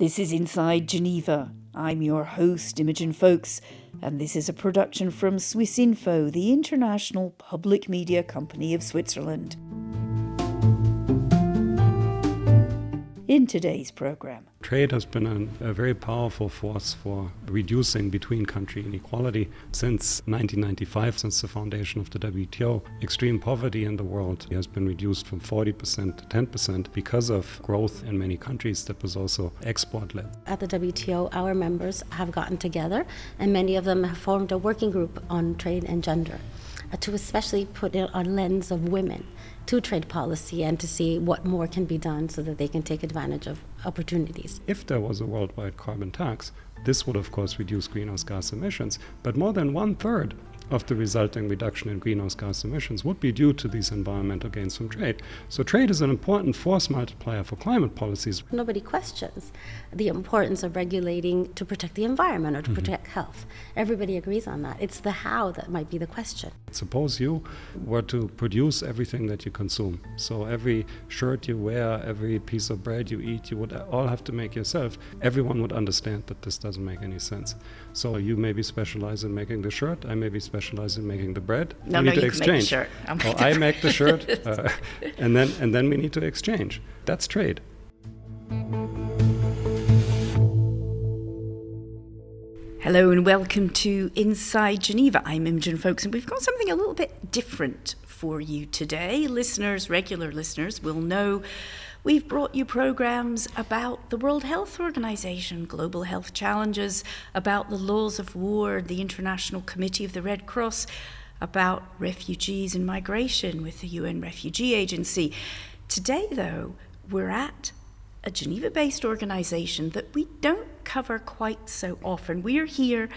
This is Inside Geneva. I'm your host, Imogen Folks, and this is a production from Swissinfo, the international public media company of Switzerland. In today's programme, trade has been a very powerful force for reducing between-country inequality since 1995, since the foundation of the WTO. Extreme poverty in the world has been reduced from 40% to 10% because of growth in many countries that was also export-led. At the WTO, our members have gotten together, and many of them have formed a working group on trade and gender to especially put a lens of women to trade policy and to see what more can be done so that they can take advantage of opportunities. If there was a worldwide carbon tax, this would of course reduce greenhouse gas emissions, but more than 1/3 of the resulting reduction in greenhouse gas emissions would be due to these environmental gains from trade. So trade is an important force multiplier for climate policies. Nobody questions the importance of regulating to protect the environment or to protect health. Everybody agrees on that. It's the how that might be the question. Suppose you were to produce everything that you consume. So every shirt you wear, every piece of bread you eat, you would all have to make yourself. Everyone would understand that this doesn't make any sense. So you maybe specialize in making the shirt, I maybe specialize in making the bread. No, we need to you exchange. Can make the shirt. I make the shirt, and then we need to exchange. That's trade. Hello and welcome to Inside Geneva. I'm Imogen Folks, and we've got something a little bit different for you today. Listeners, regular listeners, will know we've brought you programs about the World Health Organization, global health challenges, about the laws of war, the International Committee of the Red Cross, about refugees and migration with the UN Refugee Agency. Today, though, we're at a Geneva-based organization that we don't cover quite so often. We're here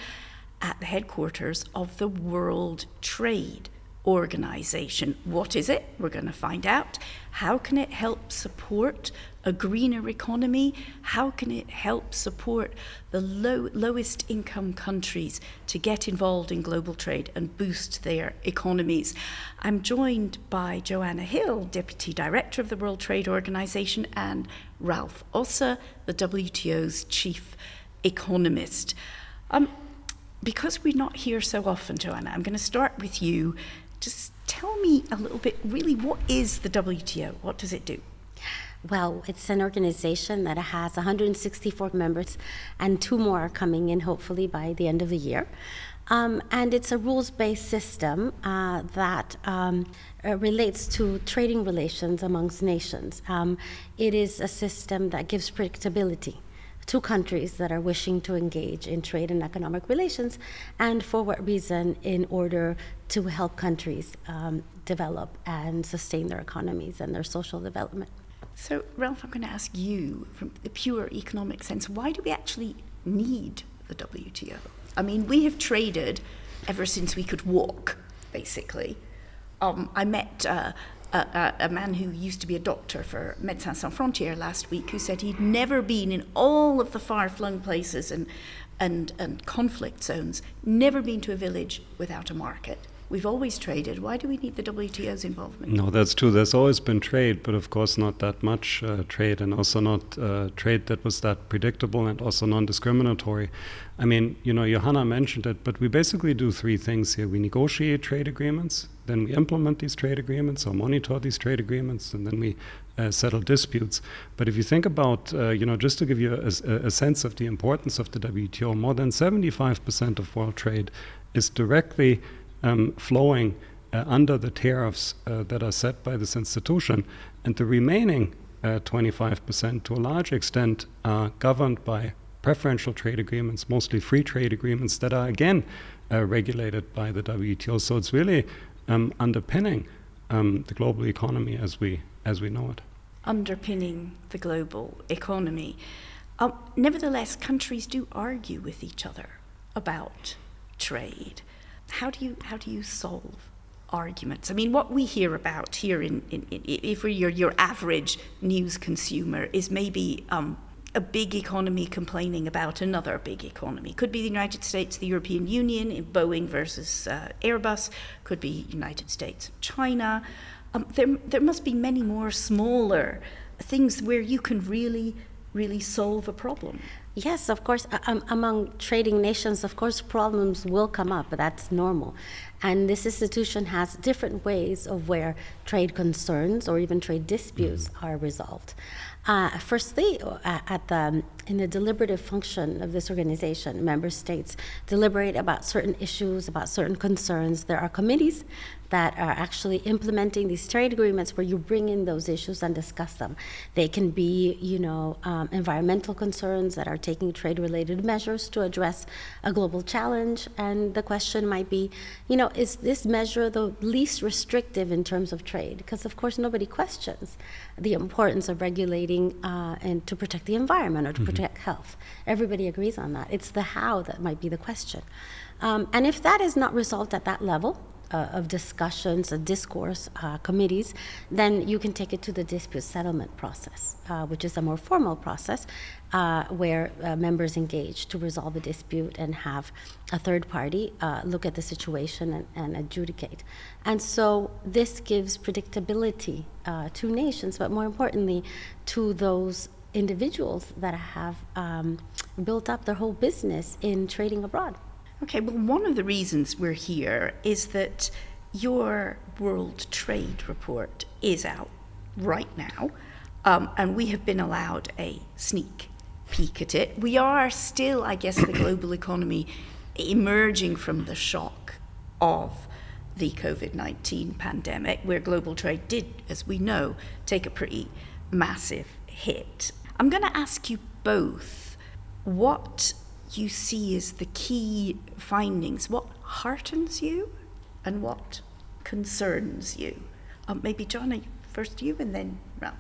at the headquarters of the World Trade Organization. What is it? We're going to find out. How can it help support a greener economy? How can it help support the lowest income countries to get involved in global trade and boost their economies? I'm joined by Johanna Hill, Deputy Director of the World Trade Organization, and Ralph Ossa, the WTO's Chief Economist. Because we're not here so often, Johanna, I'm going to start with you. Just tell me a little bit, really, what is the WTO? What does it do? Well, it's an organization that has 164 members, and 2 more are coming in, hopefully, by the end of the year. And it's a rules-based system that relates to trading relations amongst nations. It is a system that gives predictability to countries that are wishing to engage in trade and economic relations, and for what reason, in order to help countries develop and sustain their economies and their social development. So, Ralph, I'm going to ask you, from the pure economic sense, why do we actually need the WTO? I mean, we have traded ever since we could walk, basically. I met a man who used to be a doctor for Médecins Sans Frontières last week, who said he'd never been in all of the far-flung places and conflict zones, never been to a village without a market. We've always traded. Why do we need the WTO's involvement? No, that's true. There's always been trade, but of course not that much trade, and also not trade that was that predictable and also non-discriminatory. I mean, Johanna mentioned it, but we basically do 3 things here. We negotiate trade agreements, then we implement these trade agreements or monitor these trade agreements, and then we settle disputes. But if you think about, just to give you a sense of the importance of the WTO, more than 75% of world trade is directly flowing under the tariffs that are set by this institution, and the remaining 25% to a large extent are governed by preferential trade agreements, mostly free trade agreements that are again regulated by the WTO. So it's really underpinning the global economy as we know it. Underpinning the global economy. Nevertheless, countries do argue with each other about trade. How do you solve arguments? I mean, what we hear about here if you're your average news consumer is maybe a big economy complaining about another big economy. Could be the United States, the European Union, in Boeing versus Airbus. Could be United States, China. There must be many more smaller things where you can really really solve a problem? Yes, of course. Among trading nations, of course, problems will come up, but that's normal. And this institution has different ways of where trade concerns or even trade disputes are resolved. Firstly, in the deliberative function of this organization, member states deliberate about certain issues, about certain concerns. There are committees that are actually implementing these trade agreements where you bring in those issues and discuss them. They can be, environmental concerns that are taking trade-related measures to address a global challenge. And the question might be, is this measure the least restrictive in terms of trade? Because, of course, nobody questions the importance of regulating and to protect the environment or to protect health. Everybody agrees on that. It's the how that might be the question. And if that is not resolved at that level, of discussions, discourse, committees, then you can take it to the dispute settlement process, which is a more formal process where members engage to resolve a dispute and have a third party look at the situation and adjudicate. And so this gives predictability to nations, but more importantly, to those individuals that have built up their whole business in trading abroad. Okay, well, one of the reasons we're here is that your World Trade Report is out right now, and we have been allowed a sneak peek at it. We are still, I guess, the global economy emerging from the shock of the COVID-19 pandemic, where global trade did, as we know, take a pretty massive hit. I'm going to ask you both what you see as the key findings, what heartens you and what concerns you. Maybe Johanna, first you and then Ralph.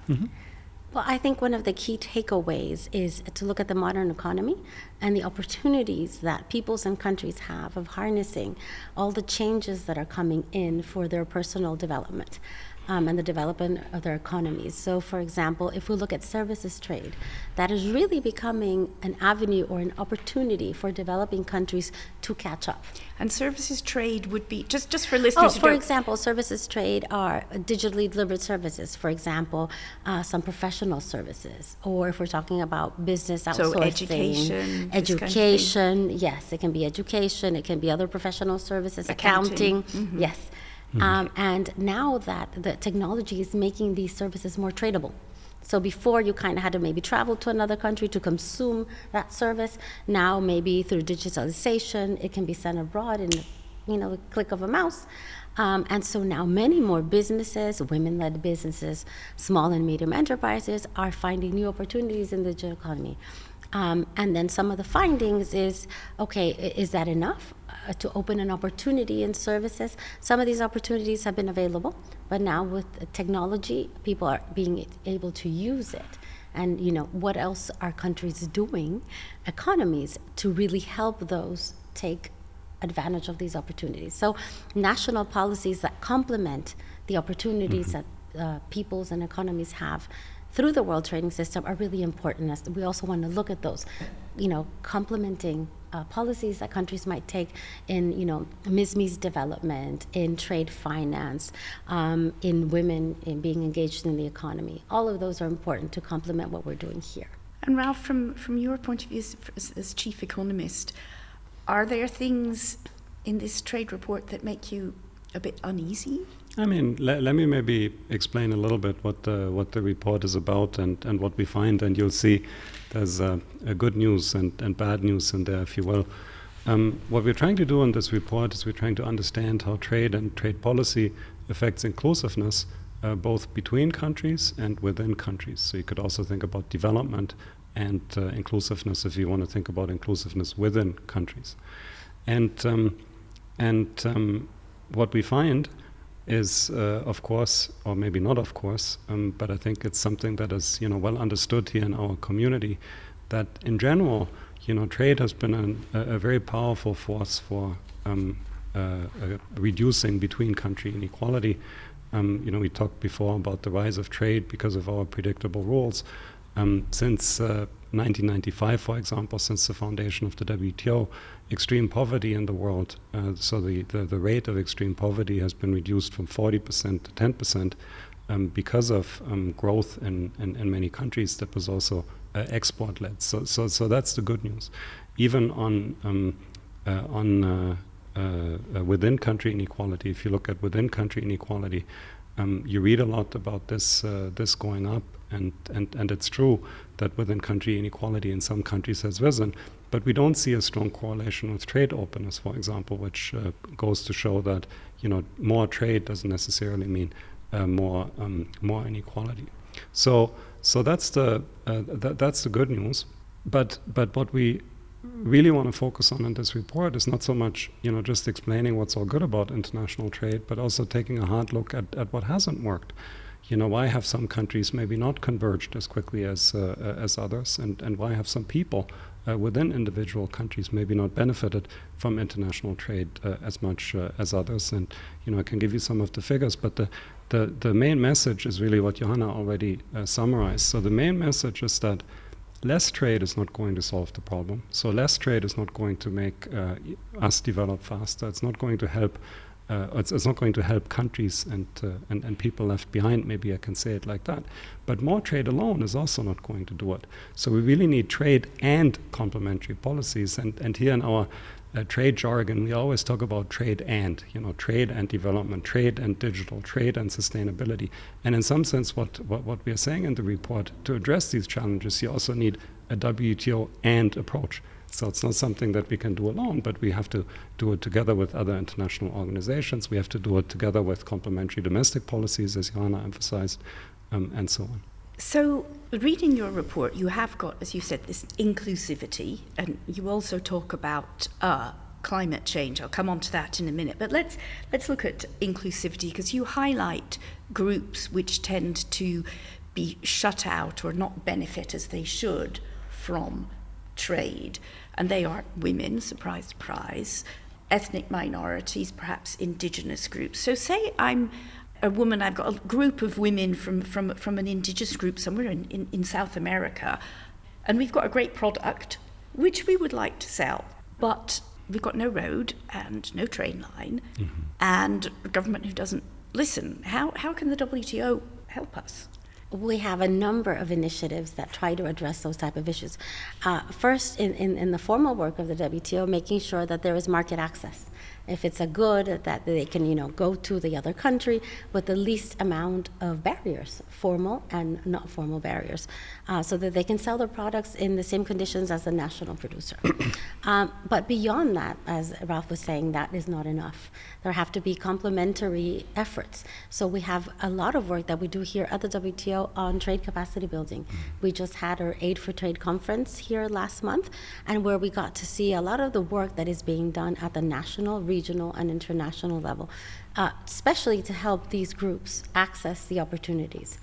Well, I think one of the key takeaways is to look at the modern economy and the opportunities that peoples and countries have of harnessing all the changes that are coming in for their personal development. And the development of their economies. So, for example, if we look at services trade, that is really becoming an avenue or an opportunity for developing countries to catch up. And services trade would be, just for listeners for example, services trade are digitally delivered services, for example, some professional services, or if we're talking about business outsourcing. So education. Education, yes, it can be education, it can be other professional services, accounting. Yes. And now that the technology is making these services more tradable. So before you kind of had to maybe travel to another country to consume that service. Now maybe through digitalization, it can be sent abroad in the click of a mouse. And so now many more businesses, women-led businesses, small and medium enterprises are finding new opportunities in the digital economy. And then some of the findings is, okay, is that enough to open an opportunity in services? Some of these opportunities have been available, but now with technology, people are being able to use it. And, what else are countries doing, economies, to really help those take advantage of these opportunities? So national policies that complement the opportunities that peoples and economies have through the world trading system are really important. We also want to look at those, complementing policies that countries might take in, MISME's development, in trade finance, in women in being engaged in the economy. All of those are important to complement what we're doing here. And Ralph, from your point of view as chief economist, are there things in this trade report that make you a bit uneasy? I mean, let me maybe explain a little bit what the report is about and what we find, and you'll see there's a good news and bad news in there, if you will. What we're trying to do in this report is we're trying to understand how trade and trade policy affects inclusiveness, both between countries and within countries. So you could also think about development and inclusiveness if you want to think about inclusiveness within countries. And what we find is, of course, or maybe not of course, but I think it's something that is, well understood here in our community, that in general, trade has been a very powerful force for reducing between country inequality. We talked before about the rise of trade because of our predictable rules. Since 1995, for example, since the foundation of the WTO, extreme poverty in the world, so the rate of extreme poverty has been reduced from 40% to 10% because of growth in many countries that was also export-led. So that's the good news. Even on within country inequality, if you look at within country inequality, you read a lot about this going up, and it's true that within country inequality in some countries has risen, but we don't see a strong correlation with trade openness, for example, which goes to show that more trade doesn't necessarily mean more inequality. So that's the good news. But what we really want to focus on in this report is not so much just explaining what's all good about international trade, but also taking a hard look at what hasn't worked. Why have some countries maybe not converged as quickly as others, and why have some people within individual countries maybe not benefited from international trade as much as others. And I can give you some of the figures, but the main message is really what Johanna already summarized. So the main message is that less trade is not going to solve the problem. So less trade is not going to make us develop faster. It's not going to help. It's not going to help countries and people left behind. Maybe I can say it like that. But more trade alone is also not going to do it. So we really need trade and complementary policies. And here in our trade jargon, we always talk about trade and development, trade and digital, trade and sustainability. And in some sense, what we are saying in the report, to address these challenges, you also need a WTO and approach. So it's not something that we can do alone, but we have to do it together with other international organizations. We have to do it together with complementary domestic policies, as Johanna emphasized, and so on. So, reading your report, you have got, as you said, this inclusivity, and you also talk about climate change. I'll come on to that in a minute. But let's look at inclusivity, because you highlight groups which tend to be shut out or not benefit as they should from trade. And they are women, surprise, surprise, ethnic minorities, perhaps indigenous groups. So say I'm a woman, I've got a group of women from an indigenous group somewhere in South America, and we've got a great product which we would like to sell, but we've got no road and no train line, and a government who doesn't listen. How can the WTO help us? We have a number of initiatives that try to address those type of issues. First, in the formal work of the WTO, making sure that there is market access. If it's a good, that they can, go to the other country with the least amount of barriers, formal and not formal barriers, so that they can sell their products in the same conditions as the national producer. But beyond that, as Ralph was saying, that is not enough. There have to be complementary efforts. So we have a lot of work that we do here at the WTO on trade capacity building. We just had our Aid for Trade conference here last month, and where we got to see a lot of the work that is being done at the national, regional, and international level, especially to help these groups access the opportunities.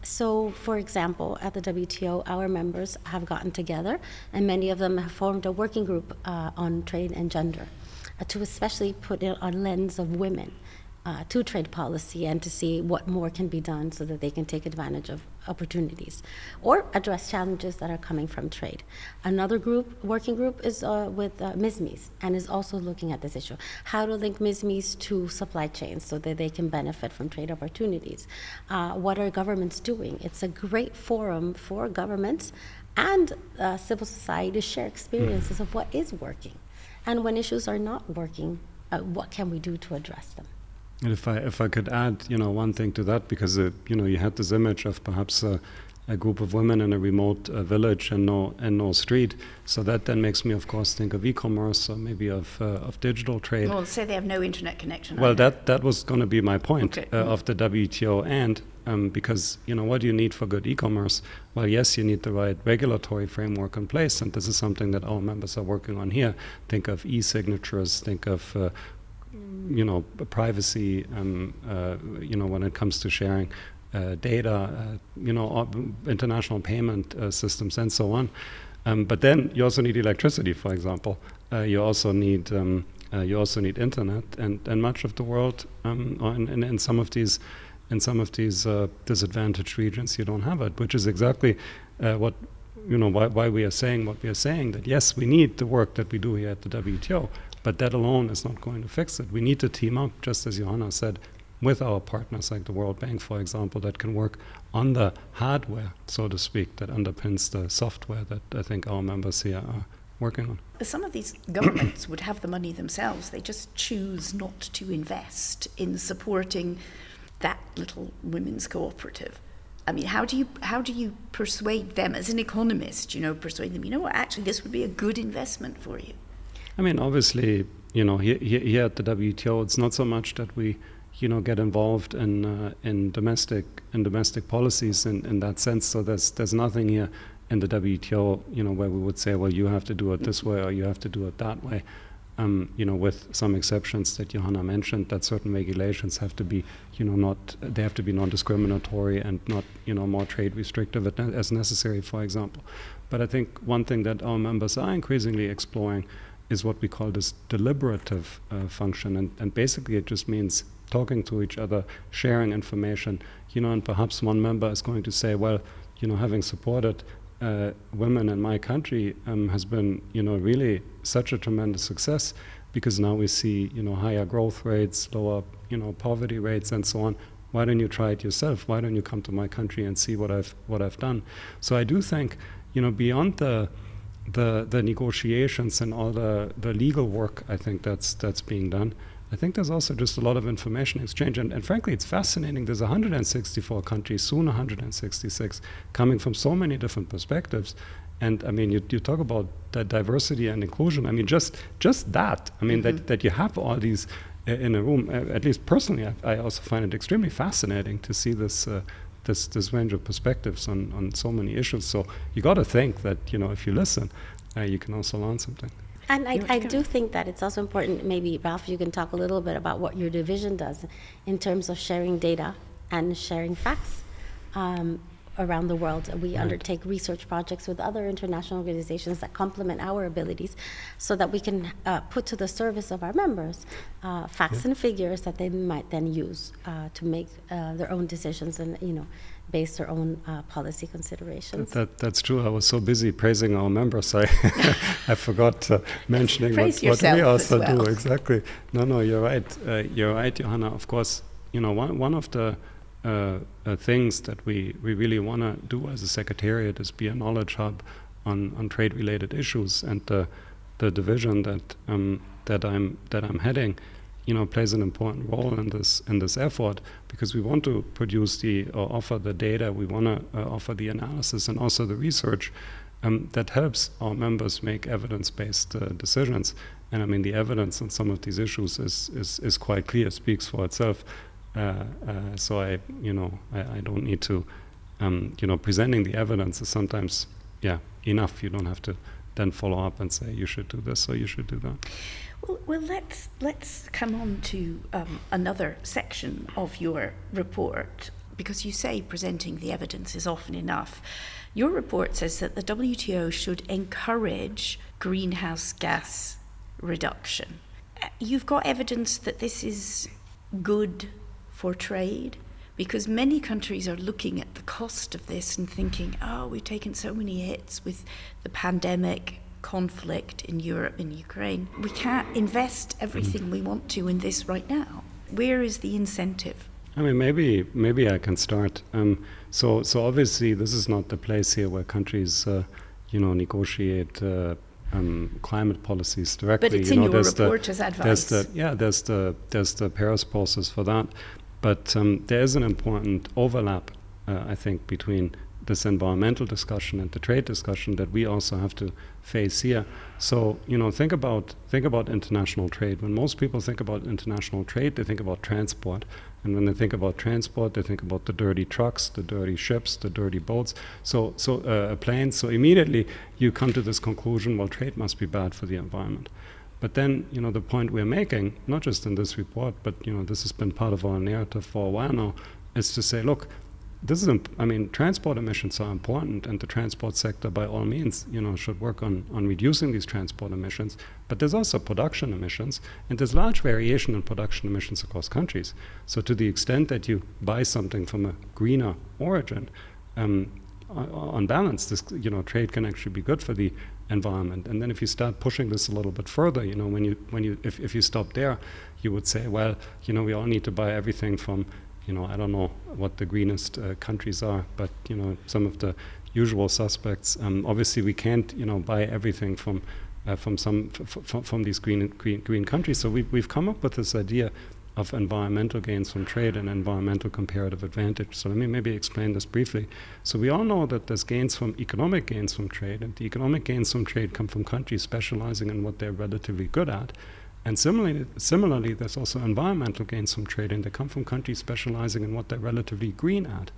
So, for example, at the WTO, our members have gotten together, and many of them have formed a working group on trade and gender, to especially put in a lens of women to trade policy and to see what more can be done so that they can take advantage of opportunities or address challenges that are coming from trade. Another working group is with MISMEs, and is also looking at this issue, how to link MISMEs to supply chains so that they can benefit from trade opportunities. What are governments doing? It's a great forum for governments and civil society to share experiences of what is working. And when issues are not working, what can we do to address them? And if I could add, one thing to that, because you had this image of perhaps a group of women in a remote village and no street. So that then makes me, of course, think of e-commerce or maybe of digital trade. Well, say they have no internet connection. Well, that was going to be my point of the WTO, and because what do you need for good e-commerce? Well, yes, you need the right regulatory framework in place, and this is something that our members are working on here. Think of e-signatures. Think of privacy, when it comes to sharing data, international payment systems and so on. But then you also need electricity, for example. You also need internet, and much of the world, in some of these disadvantaged regions, you don't have it, which is exactly why we are saying what we are saying. That yes, we need the work that we do here at the WTO. But that alone is not going to fix it. We need to team up, just as Johanna said, with our partners like the World Bank, for example, that can work on the hardware, so to speak, that underpins the software that I think our members here are working on. Some of these governments would have the money themselves. They just choose not to invest in supporting that little women's cooperative. I mean, how do you persuade them as an economist, persuade them, what, actually this would be a good investment for you? I mean, obviously, here at the WTO, it's not so much that we, get involved in domestic policies in that sense. So there's nothing here in the WTO, where we would say, well, you have to do it this way or you have to do it that way. With some exceptions that Johanna mentioned, that certain regulations have to be, they have to be non-discriminatory and not, more trade restrictive as necessary, for example. But I think one thing that our members are increasingly exploring is what we call this deliberative function. And basically it just means talking to each other, sharing information, and perhaps one member is going to say, well, having supported women in my country has been, really such a tremendous success, because now we see, higher growth rates, lower, poverty rates, and so on. Why don't you try it yourself? Why don't you come to my country and see what I've done? So I do think, beyond the negotiations and all the legal work, I think that's being done. I think there's also just a lot of information exchange, and frankly, it's fascinating. There's 164 countries, soon 166, coming from so many different perspectives. And I mean, you talk about the diversity and inclusion. I mean, just that. I mean, that you have all these in a room. At least personally, I also find it extremely fascinating to see this range of perspectives on so many issues. So you got to think that if you listen, you can also learn something. And I do think that it's also important, maybe, Ralph, you can talk a little bit about what your division does in terms of sharing data and sharing facts around the world. We undertake research projects with other international organizations that complement our abilities so that we can put to the service of our members facts and figures that they might then use to make their own decisions and, base their own policy considerations. That's true. I was so busy praising our members, I I forgot mentioning what we also do. Exactly. No, you're right. You're right, Johanna. Of course, one of the things that we really want to do as a secretariat is be a knowledge hub on trade-related issues, and the division that I'm heading, plays an important role in this effort, because we want to produce or offer the data, we want to offer the analysis and also the research that helps our members make evidence-based decisions. And I mean, the evidence on some of these issues is quite clear, speaks for itself. So I don't need to, presenting the evidence is sometimes, enough. You don't have to then follow up and say you should do this or you should do that. Well, let's come on to another section of your report, because you say presenting the evidence is often enough. Your report says that the WTO should encourage greenhouse gas reduction. You've got evidence that this is good for trade, because many countries are looking at the cost of this and thinking, we've taken so many hits with the pandemic, conflict in Europe and Ukraine. We can't invest everything we want to in this right now. Where is the incentive? I mean, maybe I can start. So obviously this is not the place here where countries, negotiate climate policies directly. But it's in your report as advice. There's the Paris process for that. But there is an important overlap, I think, between this environmental discussion and the trade discussion that we also have to face here. So, think about international trade. When most people think about international trade, they think about transport. And when they think about transport, they think about the dirty trucks, the dirty ships, the dirty boats, planes. So immediately you come to this conclusion, well, trade must be bad for the environment. But then, the point we're making, not just in this report, but, this has been part of our narrative for a while now, is to say, look, transport emissions are important, and the transport sector, by all means, should work on reducing these transport emissions. But there's also production emissions, and there's large variation in production emissions across countries. So to the extent that you buy something from a greener origin, on balance, this trade can actually be good for the environment. And then if you start pushing this a little bit further, if you stop there, you would say, well, we all need to buy everything from, I don't know what the greenest countries are, but some of the usual suspects. Obviously, we can't buy everything from these green countries. So we've come up with this idea of environmental gains from trade and environmental comparative advantage. So let me maybe explain this briefly. So we all know that there's economic gains from trade, and the economic gains from trade come from countries specializing in what they're relatively good at. And similarly, there's also environmental gains from trade, and they come from countries specializing in what they're relatively green at.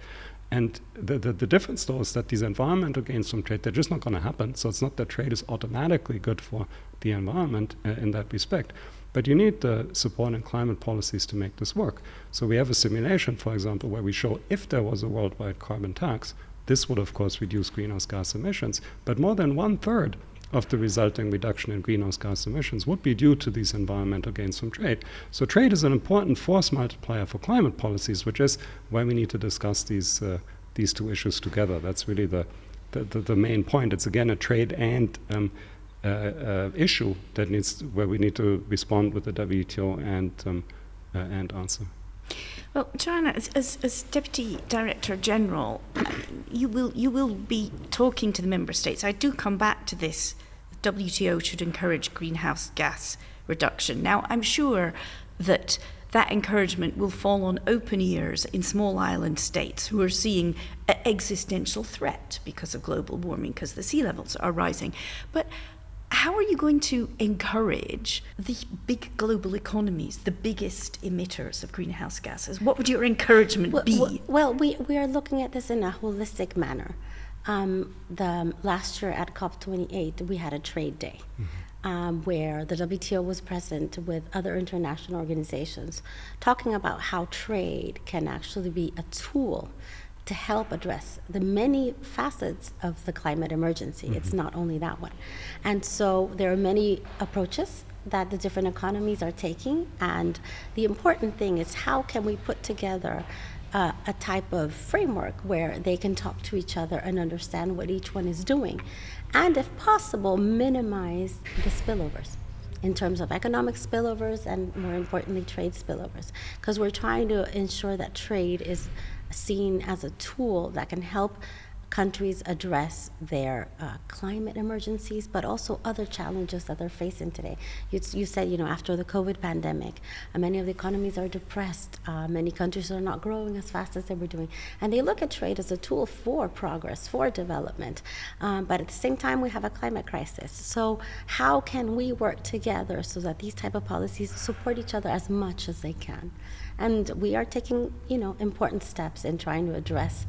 And the difference, though, is that these environmental gains from trade, they're just not going to happen. So it's not that trade is automatically good for the environment in that respect. But you need the support and climate policies to make this work. So we have a simulation, for example, where we show if there was a worldwide carbon tax, this would, of course, reduce greenhouse gas emissions. But more than 1/3 of the resulting reduction in greenhouse gas emissions would be due to these environmental gains from trade. So trade is an important force multiplier for climate policies, which is why we need to discuss these two issues together. That's really the main point. It's again a trade and issue where we need to respond with the WTO and answer. Well, Johanna, as Deputy Director General, you will be talking to the member states. I do come back to this. The WTO should encourage greenhouse gas reduction. Now, I'm sure that encouragement will fall on open ears in small island states who are seeing an existential threat because of global warming, because the sea levels are rising. But how are you going to encourage the big global economies, the biggest emitters of greenhouse gases? What would your encouragement be? Well, we are looking at this in a holistic manner. Last year at COP28, we had a trade day where the WTO was present with other international organizations talking about how trade can actually be a tool to help address the many facets of the climate emergency. It's not only that one. And so there are many approaches that the different economies are taking, and the important thing is how can we put together a type of framework where they can talk to each other and understand what each one is doing, and if possible, minimize the spillovers in terms of economic spillovers and, more importantly, trade spillovers, because we're trying to ensure that trade is seen as a tool that can help countries address their climate emergencies, but also other challenges that they're facing today. You said, after the COVID pandemic, many of the economies are depressed. Many countries are not growing as fast as they were doing. And they look at trade as a tool for progress, for development. But at the same time, we have a climate crisis. So how can we work together so that these type of policies support each other as much as they can? And we are taking, important steps in trying to address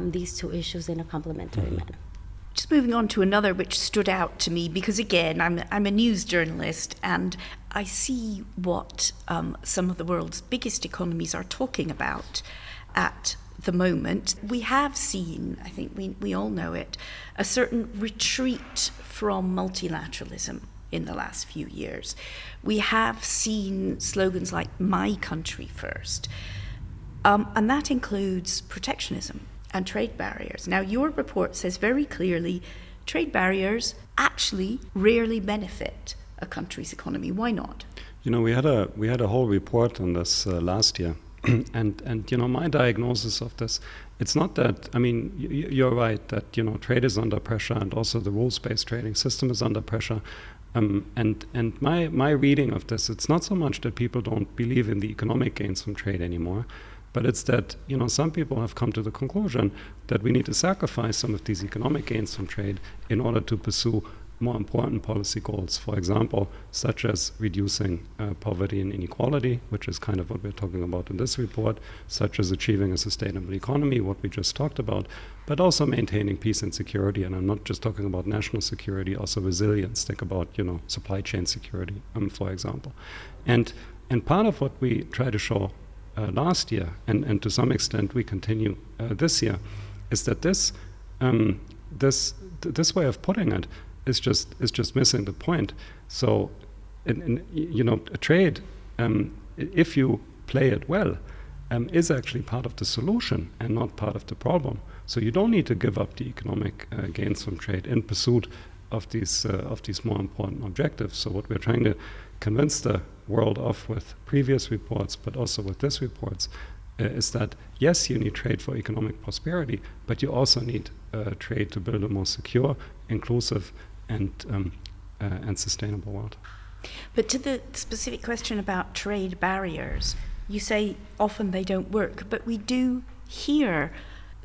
these two issues in a complementary manner. Just moving on to another which stood out to me, because again, I'm a news journalist and I see what some of the world's biggest economies are talking about at the moment. We have seen, I think we all know it, a certain retreat from multilateralism in the last few years. We have seen slogans like "My country first," and that includes protectionism and trade barriers. Now, your report says very clearly trade barriers actually rarely benefit a country's economy. Why not? We had a whole report on this last year, and my diagnosis of this, it's not that, you're right that trade is under pressure, and also the rules-based trading system is under pressure. And my reading of this, it's not so much that people don't believe in the economic gains from trade anymore, but it's that some people have come to the conclusion that we need to sacrifice some of these economic gains from trade in order to pursue more important policy goals, for example, such as reducing poverty and inequality, which is kind of what we're talking about in this report, such as achieving a sustainable economy, what we just talked about, but also maintaining peace and security. And I'm not just talking about national security, also resilience. Think about, supply chain security, for example. And part of what we try to show last year, and to some extent we continue this year, is that this way of putting it is just missing the point. So, a trade, if you play it well, is actually part of the solution and not part of the problem. So you don't need to give up the economic gains from trade in pursuit of these more important objectives. So what we're trying to convince the world of with previous reports, but also with this report, is that yes, you need trade for economic prosperity, but you also need trade to build a more secure, inclusive, and sustainable world. But to the specific question about trade barriers, you say often they don't work, but we do hear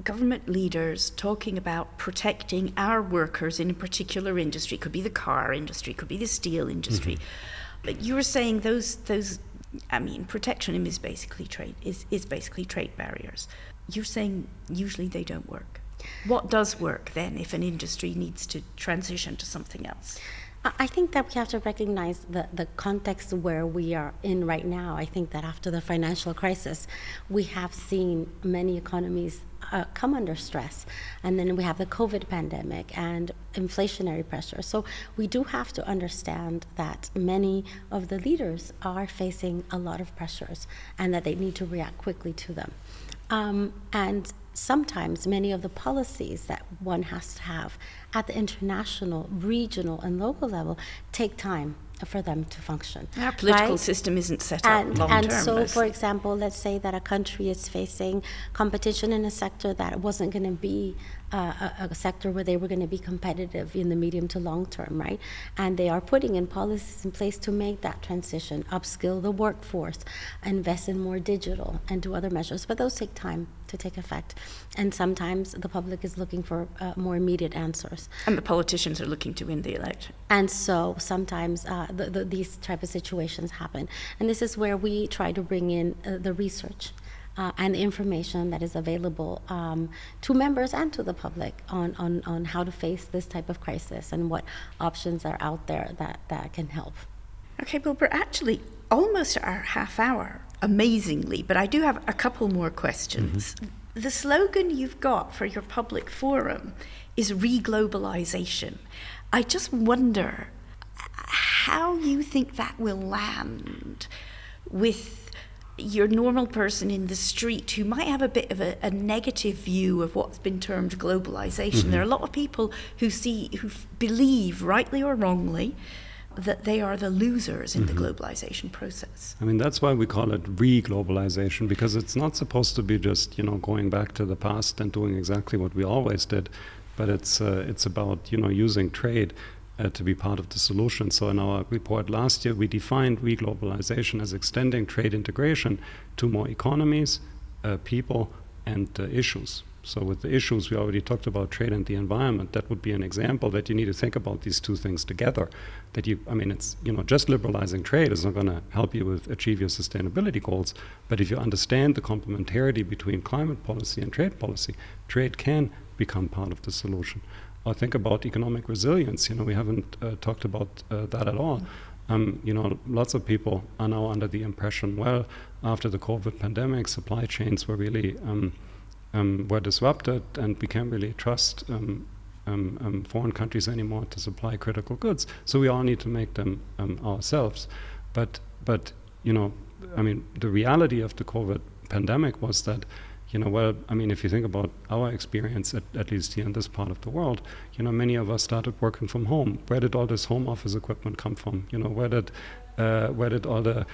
government leaders talking about protecting our workers in a particular industry. Could be the car industry, could be the steel industry. Mm-hmm. But you were saying those protectionism is basically trade barriers. You're saying usually they don't work. What does work then if an industry needs to transition to something else? I think that we have to recognize the context where we are in right now. I think that after the financial crisis, we have seen many economies come under stress. And then we have the COVID pandemic and inflationary pressure. So we do have to understand that many of the leaders are facing a lot of pressures and that they need to react quickly to them. And sometimes many of the policies that one has to have at the international, regional, and local level take time for them to function. Our political system isn't set up long-term. And so, mostly. For example, let's say that a country is facing competition in a sector that wasn't going to be a sector where they were going to be competitive in the medium to long term, right? And they are putting in policies in place to make that transition, upskill the workforce, invest in more digital, and do other measures. But those take time to take effect. And sometimes the public is looking for more immediate answers. And the politicians are looking to win the election. And so sometimes these type of situations happen. And this is where we try to bring in the research and the information that is available to members and to the public on how to face this type of crisis and what options are out there that can help. Okay, well, we're actually almost at our half hour, amazingly, but I do have a couple more questions. Mm-hmm. The slogan you've got for your public forum is re-globalisation. I just wonder how you think that will land with your normal person in the street who might have a bit of a negative view of what's been termed globalisation. Mm-hmm. There are a lot of people who believe, rightly or wrongly, that they are the losers in the globalization process. I mean, that's why we call it re-globalization, because it's not supposed to be just, going back to the past and doing exactly what we always did, but it's about, using trade to be part of the solution. So in our report last year, we defined re-globalization as extending trade integration to more economies, people, and issues. So with the issues, we already talked about trade and the environment. That would be an example that you need to think about these two things together. It's, just liberalizing trade is not going to help you achieve your sustainability goals. But if you understand the complementarity between climate policy and trade policy, trade can become part of the solution. Or think about economic resilience. We haven't talked about that at all. Lots of people are now under the impression, after the COVID pandemic, supply chains were really were disrupted, and we can't really trust foreign countries anymore to supply critical goods. So we all need to make them ourselves. But the reality of the COVID pandemic was that, if you think about our experience, at least here in this part of the world, many of us started working from home. Where did all this home office equipment come from? Where did all the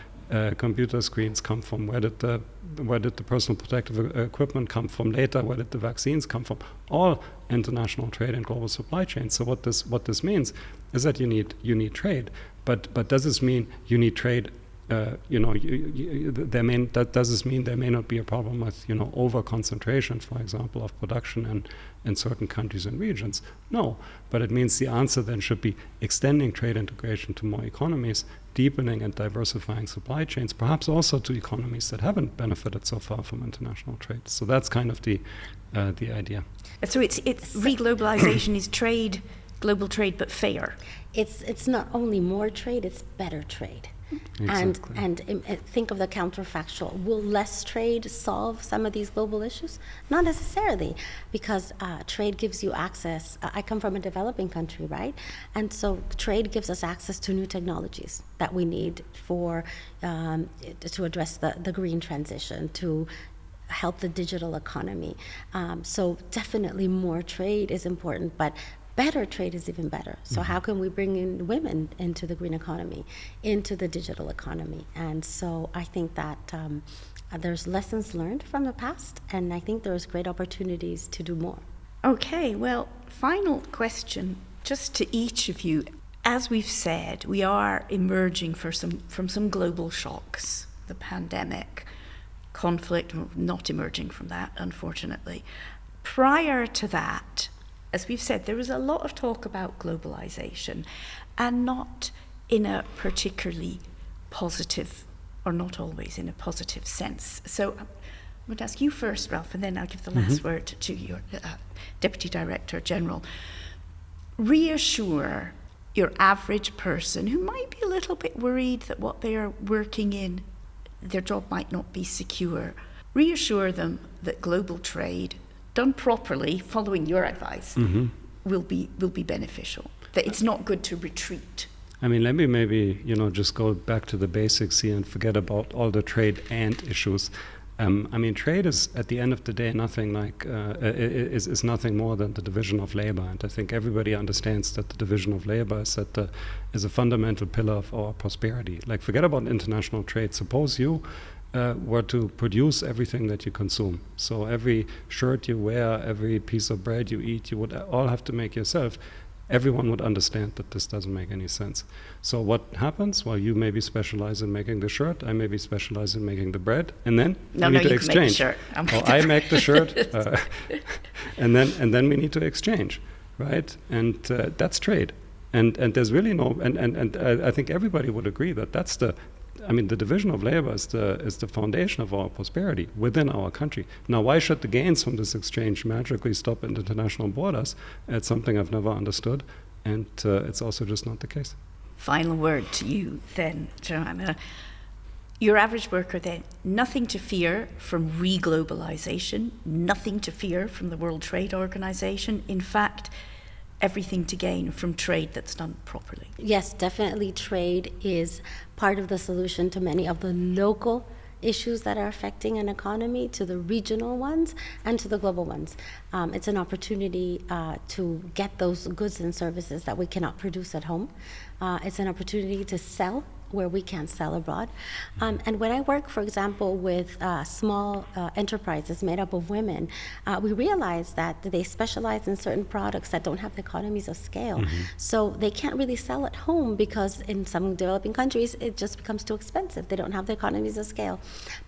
computer screens come from? Where did the personal protective equipment come from later? Where did the vaccines come from? All international trade and global supply chains. So what this means is that you need trade. But does this mean you need trade? Does this mean there may not be a problem with over concentration, for example, of production in certain countries and regions? No, but it means the answer then should be extending trade integration to more economies, deepening and diversifying supply chains, perhaps also to economies that haven't benefited so far from international trade. So that's kind of the idea. So it's re-globalization is trade, global trade, but fair. It's not only more trade; it's better trade. Exactly. And think of the counterfactual. Will less trade solve some of these global issues? Not necessarily, because trade gives you access. I come from a developing country, right? And so trade gives us access to new technologies that we need for to address the green transition, to help the digital economy. So definitely more trade is important, but better trade is even better. So how can we bring in women into the green economy, into the digital economy? And so I think that there's lessons learned from the past, and I think there's great opportunities to do more. Okay, well, final question just to each of you. As we've said, we are emerging from some global shocks, the pandemic, conflict, not emerging from that, unfortunately. Prior to that, as we've said, there was a lot of talk about globalization, and not in a particularly positive, or not always in a positive sense. So I'm going to ask you first, Ralph, and then I'll give the last word to your Deputy Director General. Reassure your average person who might be a little bit worried that what they are working in, their job might not be secure. Reassure them that global trade, done properly, following your advice, will be beneficial. That it's not good to retreat. I mean, let me maybe, just go back to the basics here and forget about all the trade and issues. I mean, trade is, at the end of the day, nothing like is nothing more than the division of labor, and I think everybody understands that the division of labor is a fundamental pillar of our prosperity. Like, forget about international trade. Suppose you were to produce everything that you consume. So every shirt you wear, every piece of bread you eat, you would all have to make yourself. Everyone would understand that this doesn't make any sense. So what happens? Well, you maybe specialize in making the shirt, I maybe specialize in making the bread, and then we need to exchange. I make the shirt, and then we need to exchange, right? And that's trade. And there's really no, and I think everybody would agree that that's the division of labor is the foundation of our prosperity within our country. Now, why should the gains from this exchange magically stop at international borders? It's something I've never understood, and it's also just not the case. Final word to you then, Johanna. Your average worker then, nothing to fear from re-globalisation, nothing to fear from the World Trade Organization. In fact, everything to gain from trade that's done properly. Yes, definitely trade is part of the solution to many of the local issues that are affecting an economy, to the regional ones and to the global ones. It's an opportunity to get those goods and services that we cannot produce at home. It's an opportunity to sell where we can't sell abroad. And when I work, for example, with small enterprises made up of women, we realize that they specialize in certain products that don't have the economies of scale. So they can't really sell at home because in some developing countries, it just becomes too expensive. They don't have the economies of scale.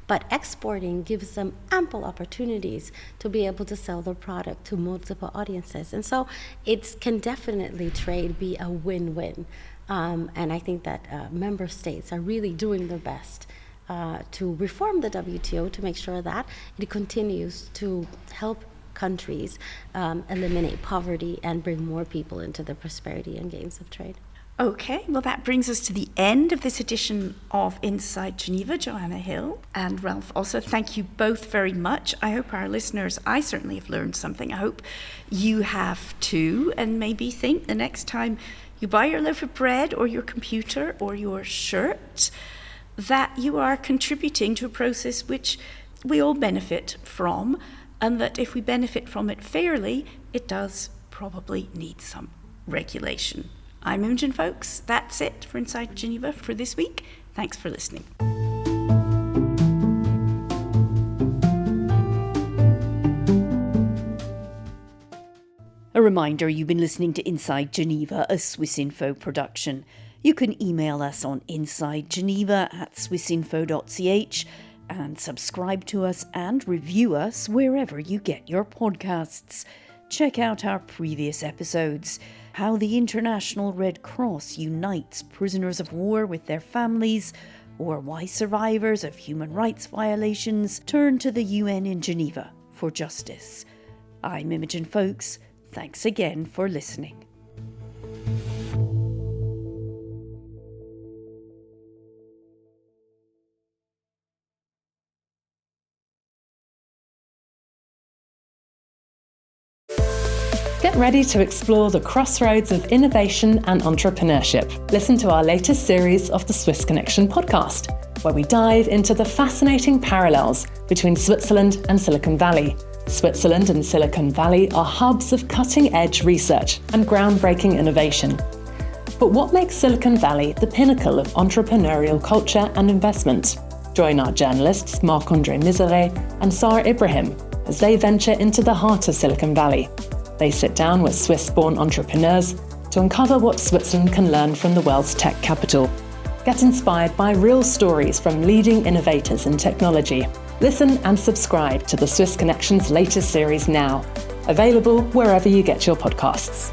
But exporting gives them ample opportunities to be able to sell their product to multiple audiences. And so it can definitely trade be a win-win. And I think that member states are really doing their best to reform the WTO to make sure that it continues to help countries eliminate poverty and bring more people into the prosperity and gains of trade. Okay, well, that brings us to the end of this edition of Inside Geneva. Johanna Hill and Ralph Ossa, thank you both very much. I hope our listeners, I certainly have learned something. I hope you have too, and maybe think the next time you buy your loaf of bread or your computer or your shirt, that you are contributing to a process which we all benefit from, and that if we benefit from it fairly, it does probably need some regulation. I'm Imogen Folks. That's it for Inside Geneva for this week. Thanks for listening. A reminder, you've been listening to Inside Geneva, a SwissInfo production. You can email us on insidegeneva@swissinfo.ch and subscribe to us and review us wherever you get your podcasts. Check out our previous episodes, how the International Red Cross unites prisoners of war with their families, or why survivors of human rights violations turn to the UN in Geneva for justice. I'm Imogen Folks. Thanks again for listening. Get ready to explore the crossroads of innovation and entrepreneurship. Listen to our latest series of the Swiss Connection podcast, where we dive into the fascinating parallels between Switzerland and Silicon Valley. Switzerland and Silicon Valley are hubs of cutting-edge research and groundbreaking innovation. But what makes Silicon Valley the pinnacle of entrepreneurial culture and investment? Join our journalists Marc-André Miseret and Sarah Ibrahim as they venture into the heart of Silicon Valley. They sit down with Swiss-born entrepreneurs to uncover what Switzerland can learn from the world's tech capital. Get inspired by real stories from leading innovators in technology. Listen and subscribe to the Swiss Connection's latest series now, available wherever you get your podcasts.